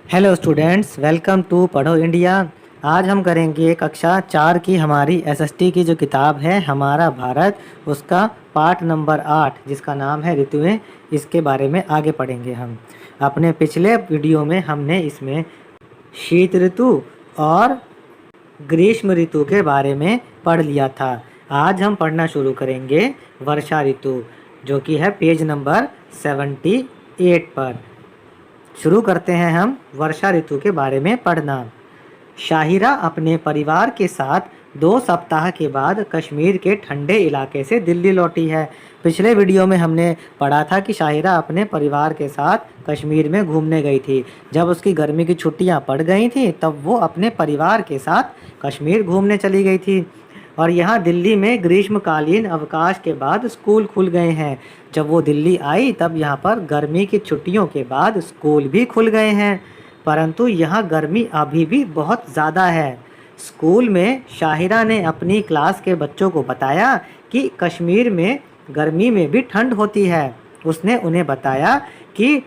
Hello students, welcome to पढ़ो India. आज हम करेंगे कक्षा 4 की हमारी एसएसटी की जो किताब है हमारा भारत, उसका पाठ नंबर 8 जिसका नाम है ऋतुएं। इसके बारे में आगे पढ़ेंगे हम। अपने पिछले वीडियो में हमने इसमें शीत ऋतु और ग्रीष्म ऋतु के बारे में पढ़ लिया था। आज हम पढ़ना शुरू करेंगे वर्षा ऋतु, जो कि है पेज नंबर 78 पर। शुरू करते हैं हम वर्षा ऋतु के बारे में पढ़ना। शाहिरा अपने परिवार के साथ 2 सप्ताह के बाद कश्मीर के ठंडे इलाके से दिल्ली लौटी है। पिछले वीडियो में हमने पढ़ा था कि शाहिरा अपने परिवार के साथ कश्मीर में घूमने गई थी। जब उसकी गर्मी की छुट्टियां पड़ गई थी तब वो अपने परिवार के साथ कश्मीर घूमने चली गई थी। और यहाँ दिल्ली में ग्रीष्मकालीन अवकाश के बाद स्कूल खुल गए हैं। जब वो दिल्ली आई तब यहाँ पर गर्मी की छुट्टियों के बाद स्कूल भी खुल गए हैं, परंतु यहाँ गर्मी अभी भी बहुत ज़्यादा है। स्कूल में शाहिरा ने अपनी क्लास के बच्चों को बताया कि कश्मीर में गर्मी में भी ठंड होती है। उसने उन्हें बताया कि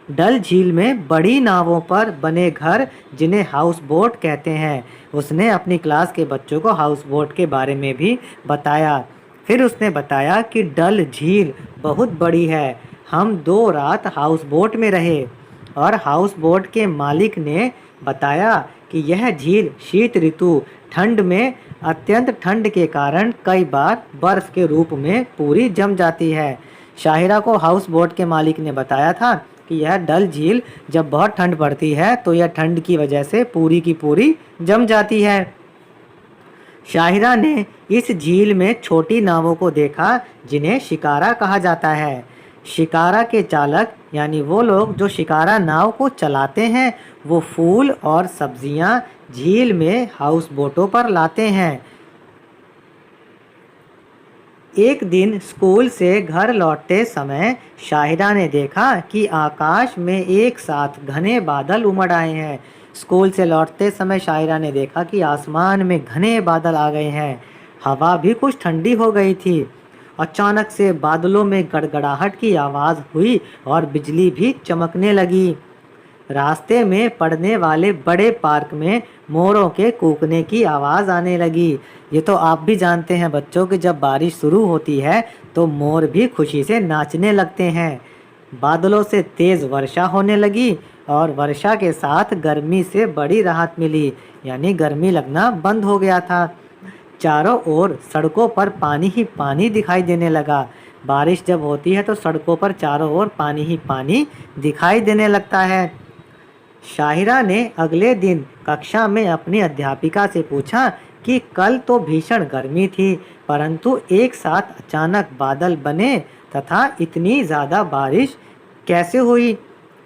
डल झील में बड़ी नावों पर बने घर, जिन्हें हाउस बोट कहते हैं। उसने अपनी क्लास के बच्चों को हाउस बोट के बारे में भी बताया। फिर उसने बताया कि डल झील बहुत बड़ी है। हम 2 रात हाउस बोट में रहे और हाउस बोट के मालिक ने बताया कि यह झील शीत ऋतु ठंड में अत्यंत ठंड के कारण कई बार बर्फ के रूप में पूरी जम जाती है। शाहिरा को हाउस बोट के मालिक ने बताया था कि यह डल झील जब बहुत ठंड पड़ती है तो यह ठंड की वजह से पूरी की पूरी जम जाती है। शाहिरा ने इस झील में छोटी नावों को देखा, जिन्हें शिकारा कहा जाता है। शिकारा के चालक यानी वो लोग जो शिकारा नाव को चलाते हैं, वो फूल और सब्जियां झील में हाउस बोटों पर लाते हैं। एक दिन स्कूल से घर लौटते समय शाहिरा ने देखा कि आकाश में एक साथ घने बादल उमड़ आए हैं। स्कूल से लौटते समय शाहिरा ने देखा कि आसमान में घने बादल आ गए हैं। हवा भी कुछ ठंडी हो गई थी। अचानक से बादलों में गड़गड़ाहट की आवाज़ हुई और बिजली भी चमकने लगी। रास्ते में पड़ने वाले बड़े पार्क में मोरों के कूकने की आवाज़ आने लगी। ये तो आप भी जानते हैं बच्चों कि जब बारिश शुरू होती है तो मोर भी खुशी से नाचने लगते हैं। बादलों से तेज़ वर्षा होने लगी और वर्षा के साथ गर्मी से बड़ी राहत मिली, यानी गर्मी लगना बंद हो गया था। चारों ओर सड़कों पर पानी ही पानी दिखाई देने लगा। बारिश जब होती है तो सड़कों पर चारों ओर पानी ही पानी दिखाई देने लगता है। शाहिरा ने अगले दिन कक्षा में अपनी अध्यापिका से पूछा कि कल तो भीषण गर्मी थी, परंतु एक साथ अचानक बादल बने तथा इतनी ज़्यादा बारिश कैसे हुई।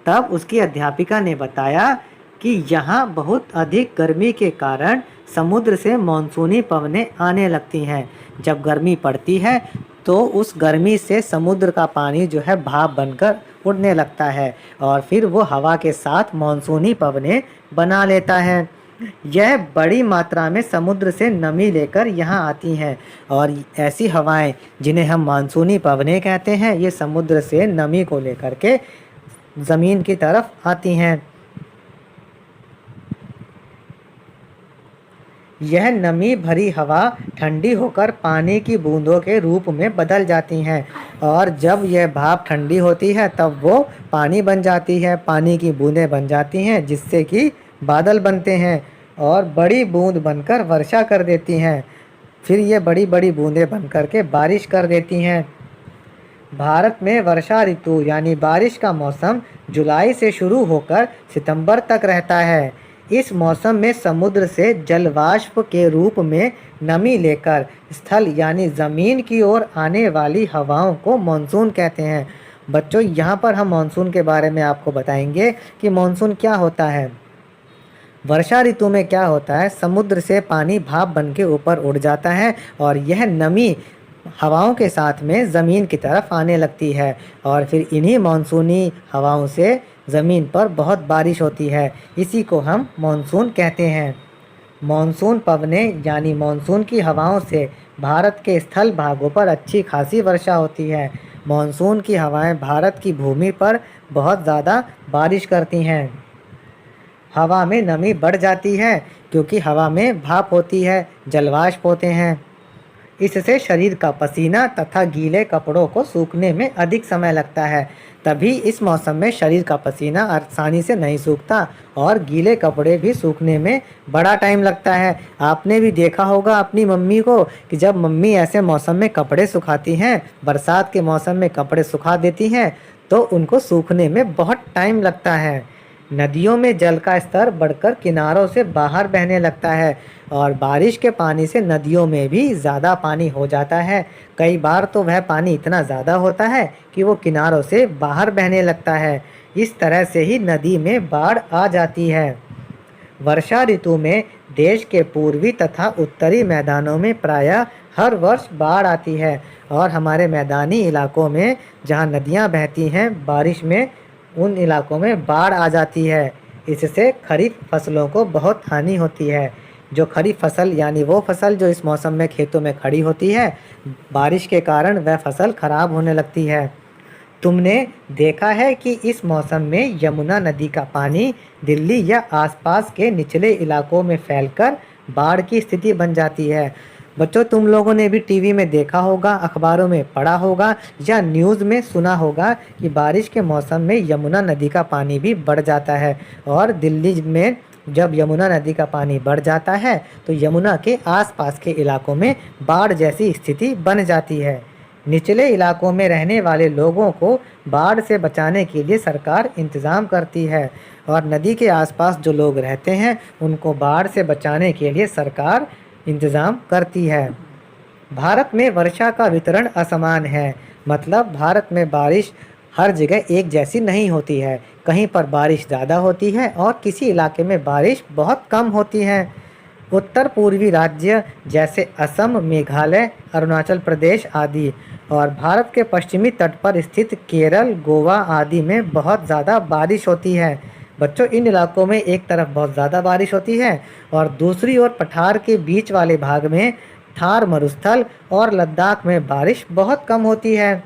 तब उसकी अध्यापिका ने बताया कि यहाँ बहुत अधिक गर्मी के कारण समुद्र से मानसूनी पवनें आने लगती हैं। जब गर्मी पड़ती है तो उस गर्मी से समुद्र का पानी जो है भाप बनकर उड़ने लगता है और फिर वो हवा के साथ मानसूनी पवनें बना लेता है। यह बड़ी मात्रा में समुद्र से नमी लेकर यहाँ आती हैं और ऐसी हवाएं, जिन्हें हम मानसूनी पवनें कहते हैं, ये समुद्र से नमी को लेकर के ज़मीन की तरफ आती हैं। यह नमी भरी हवा ठंडी होकर पानी की बूंदों के रूप में बदल जाती हैं और जब यह भाप ठंडी होती है तब वो पानी बन जाती है, पानी की बूंदें बन जाती हैं, जिससे कि बादल बनते हैं और बड़ी बूंद बनकर वर्षा कर देती हैं। फिर ये बड़ी बड़ी बूंदें बनकर के बारिश कर देती हैं। भारत में वर्षा ऋतु यानी बारिश का मौसम जुलाई से शुरू होकर सितंबर तक रहता है। इस मौसम में समुद्र से जलवाष्प के रूप में नमी लेकर स्थल यानी ज़मीन की ओर आने वाली हवाओं को मानसून कहते हैं। बच्चों, यहाँ पर हम मानसून के बारे में आपको बताएंगे कि मानसून क्या होता है। वर्षा ऋतु में क्या होता है, समुद्र से पानी भाप बन के ऊपर उड़ जाता है और यह नमी हवाओं के साथ में ज़मीन की तरफ आने लगती है और फिर इन्हीं मानसूनी हवाओं से ज़मीन पर बहुत बारिश होती है। इसी को हम मानसून कहते हैं। मानसून पवनें यानी मानसून की हवाओं से भारत के स्थल भागों पर अच्छी खासी वर्षा होती है। मानसून की हवाएं भारत की भूमि पर बहुत ज़्यादा बारिश करती हैं। हवा में नमी बढ़ जाती है क्योंकि हवा में भाप होती है, जलवाष्प होते हैं। इससे शरीर का पसीना तथा गीले कपड़ों को सूखने में अधिक समय लगता है। तभी इस मौसम में शरीर का पसीना आसानी से नहीं सूखता और गीले कपड़े भी सूखने में बड़ा टाइम लगता है। आपने भी देखा होगा अपनी मम्मी को कि जब मम्मी ऐसे मौसम में कपड़े सुखाती हैं, बरसात के मौसम में कपड़े सुखा देती हैं, तो उनको सूखने में बहुत टाइम लगता है। नदियों में जल का स्तर बढ़कर किनारों से बाहर बहने लगता है और बारिश के पानी से नदियों में भी ज़्यादा पानी हो जाता है। कई बार तो वह पानी इतना ज़्यादा होता है कि वो किनारों से बाहर बहने लगता है। इस तरह से ही नदी में बाढ़ आ जाती है। वर्षा ऋतु में देश के पूर्वी तथा उत्तरी मैदानों में प्रायः हर वर्ष बाढ़ आती है और हमारे मैदानी इलाकों में जहाँ नदियाँ बहती हैं बारिश में, उन इलाकों में बाढ़ आ जाती है। इससे खरीफ फसलों को बहुत हानि होती है। जो खरीफ फसल यानी वो फसल जो इस मौसम में खेतों में खड़ी होती है, बारिश के कारण वह फसल खराब होने लगती है। तुमने देखा है कि इस मौसम में यमुना नदी का पानी दिल्ली या आसपास के निचले इलाकों में फैलकर बाढ़ की स्थिति बन जाती है। बच्चों, तुम लोगों ने भी टीवी में देखा होगा, अखबारों में पढ़ा होगा या न्यूज़ में सुना होगा कि बारिश के मौसम में यमुना नदी का पानी भी बढ़ जाता है और दिल्ली में जब यमुना नदी का पानी बढ़ जाता है तो यमुना के आसपास के इलाकों में बाढ़ जैसी स्थिति बन जाती है। निचले इलाकों में रहने वाले लोगों को बाढ़ से बचाने के लिए सरकार इंतज़ाम करती है और नदी के आसपास जो लोग रहते हैं उनको बाढ़ से बचाने के लिए सरकार इंतज़ाम करती है। भारत में वर्षा का वितरण असमान है, मतलब भारत में बारिश हर जगह एक जैसी नहीं होती है। कहीं पर बारिश ज़्यादा होती है और किसी इलाके में बारिश बहुत कम होती है। उत्तर पूर्वी राज्य जैसे असम, मेघालय, अरुणाचल प्रदेश आदि और भारत के पश्चिमी तट पर स्थित केरल, गोवा आदि में बहुत ज़्यादा बारिश होती है। बच्चों, इन इलाकों में एक तरफ बहुत ज़्यादा बारिश होती है और दूसरी ओर पठार के बीच वाले भाग में थार मरुस्थल और लद्दाख में बारिश बहुत कम होती है।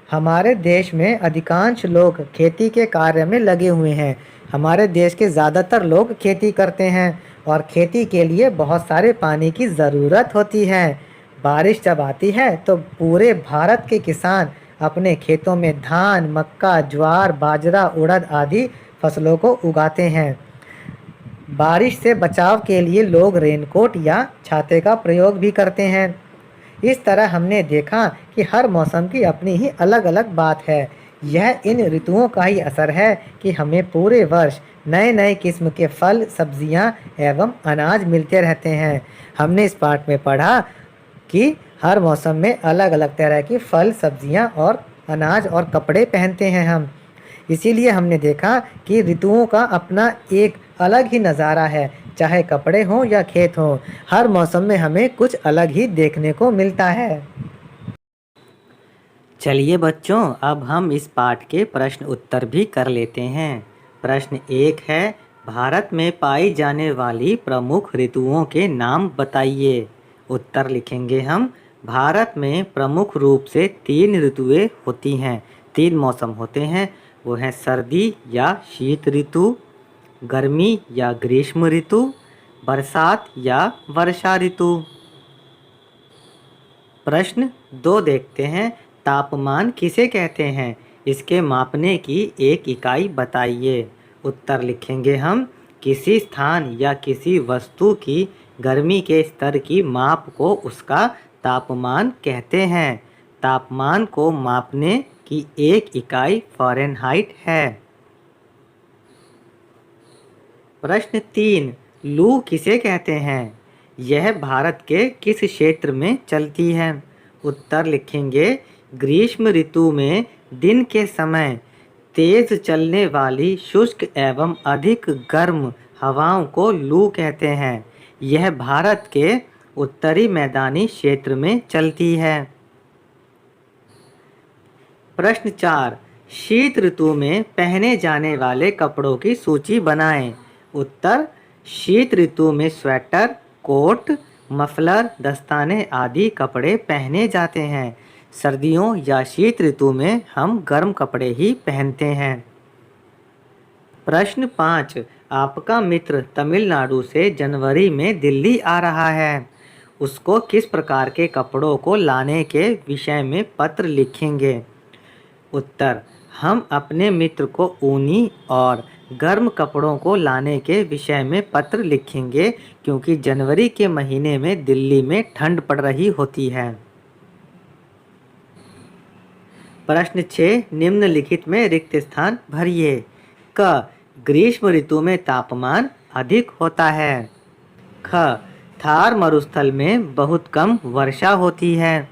हमारे देश में अधिकांश लोग खेती के कार्य में लगे हुए हैं। हमारे देश के ज़्यादातर लोग खेती करते हैं और खेती के लिए बहुत सारे पानी की ज़रूरत होती है। बारिश जब आती है तो पूरे भारत के किसान अपने खेतों में धान, मक्का, ज्वार, बाजरा, उड़द आदि फसलों को उगाते हैं। बारिश से बचाव के लिए लोग रेनकोट या छाते का प्रयोग भी करते हैं। इस तरह हमने देखा कि हर मौसम की अपनी ही अलग अलग बात है। यह इन ऋतुओं का ही असर है कि हमें पूरे वर्ष नए नए किस्म के फल, सब्जियां एवं अनाज मिलते रहते हैं। हमने इस पाठ में पढ़ा कि हर मौसम में अलग अलग तरह की फल, सब्जियां और अनाज और कपड़े पहनते हैं हम। इसीलिए हमने देखा कि ऋतुओं का अपना एक अलग ही नज़ारा है, चाहे कपड़े हों या खेत हों, हर मौसम में हमें कुछ अलग ही देखने को मिलता है। चलिए बच्चों, अब हम इस पाठ के प्रश्न उत्तर भी कर लेते हैं। प्रश्न 1 है, भारत में पाई जाने वाली प्रमुख ऋतुओं के नाम बताइए। उत्तर लिखेंगे हम, भारत में प्रमुख रूप से 3 ऋतुएं होती हैं, 3 मौसम होते हैं। वो हैं सर्दी या शीत ऋतु, गर्मी या ग्रीष्म ऋतु, बरसात या वर्षा ऋतु। प्रश्न 2 देखते हैं, तापमान किसे कहते हैं, इसके मापने की एक इकाई बताइए। उत्तर लिखेंगे हम, किसी स्थान या किसी वस्तु की गर्मी के स्तर की माप को उसका तापमान कहते हैं। तापमान को मापने की एक इकाई फ़ारेनहाइट है। प्रश्न 3, लू किसे कहते हैं, यह भारत के किस क्षेत्र में चलती है। उत्तर लिखेंगे, ग्रीष्म ऋतु में दिन के समय तेज चलने वाली शुष्क एवं अधिक गर्म हवाओं को लू कहते हैं। यह भारत के उत्तरी मैदानी क्षेत्र में चलती है। प्रश्न 4, शीत ऋतु में पहने जाने वाले कपड़ों की सूची बनाएं। उत्तर, शीत ऋतु में स्वेटर, कोट, मफलर, दस्ताने आदि कपड़े पहने जाते हैं। सर्दियों या शीत ऋतु में हम गर्म कपड़े ही पहनते हैं। प्रश्न 5, आपका मित्र तमिलनाडु से जनवरी में दिल्ली आ रहा है। उसको किस प्रकार के कपड़ों को लाने के विषय में पत्र लिखेंगे? उत्तर: हम अपने मित्र को ऊनी और गर्म कपड़ों को लाने के विषय में पत्र लिखेंगे, क्योंकि जनवरी के महीने में दिल्ली में ठंड पड़ रही होती है। प्रश्न 6, निम्नलिखित में रिक्त स्थान भरिए। क, ग्रीष्म ऋतु में तापमान अधिक होता है। ख, थार मरुस्थल में बहुत कम वर्षा होती है।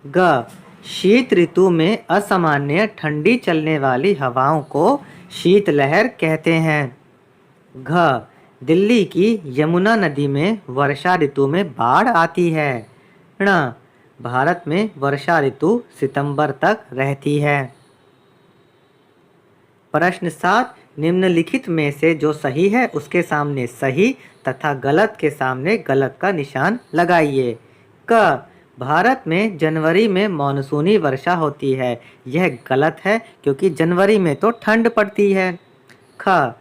ग, शीत ऋतु में असामान्य ठंडी चलने वाली हवाओं को शीतलहर कहते हैं। घ, दिल्ली की यमुना नदी में वर्षा ऋतु में बाढ़ आती है। ण, भारत में वर्षा ऋतु सितंबर तक रहती है। प्रश्न 7, निम्नलिखित में से जो सही है उसके सामने सही तथा गलत के सामने गलत का निशान लगाइए। क, भारत में जनवरी में मानसूनी वर्षा होती है। यह गलत है, क्योंकि जनवरी में तो ठंड पड़ती है। ख,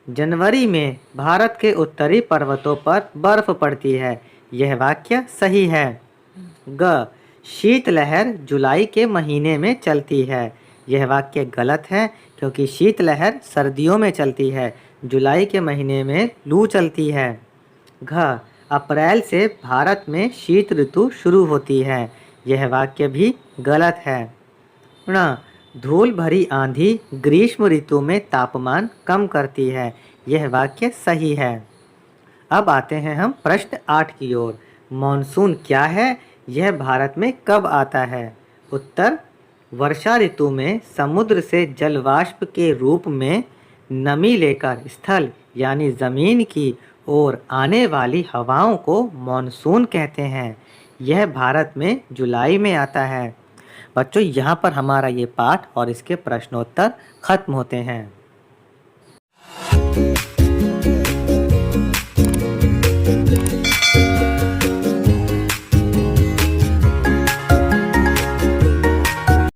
जनवरी में भारत के उत्तरी पर्वतों पर बर्फ पड़ती है। यह वाक्य सही है। ग, शीतलहर जुलाई के महीने में चलती है। यह वाक्य गलत है, क्योंकि शीतलहर सर्दियों में चलती है। जुलाई के महीने में लू चलती है। घ, अप्रैल से भारत में शीत ऋतु शुरू होती है। यह वाक्य भी गलत है। ण, धूल भरी आंधी ग्रीष्म ऋतु में तापमान कम करती है। यह वाक्य सही है। अब आते हैं हम प्रश्न 8 की ओर। मानसून क्या है? यह भारत में कब आता है? उत्तर: वर्षा ऋतु में समुद्र से जलवाष्प के रूप में नमी लेकर स्थल यानी ज़मीन की ओर आने वाली हवाओं को मानसून कहते हैं। यह भारत में जुलाई में आता है। बच्चों, यहाँ पर हमारा ये पाठ और इसके प्रश्नोत्तर खत्म होते हैं।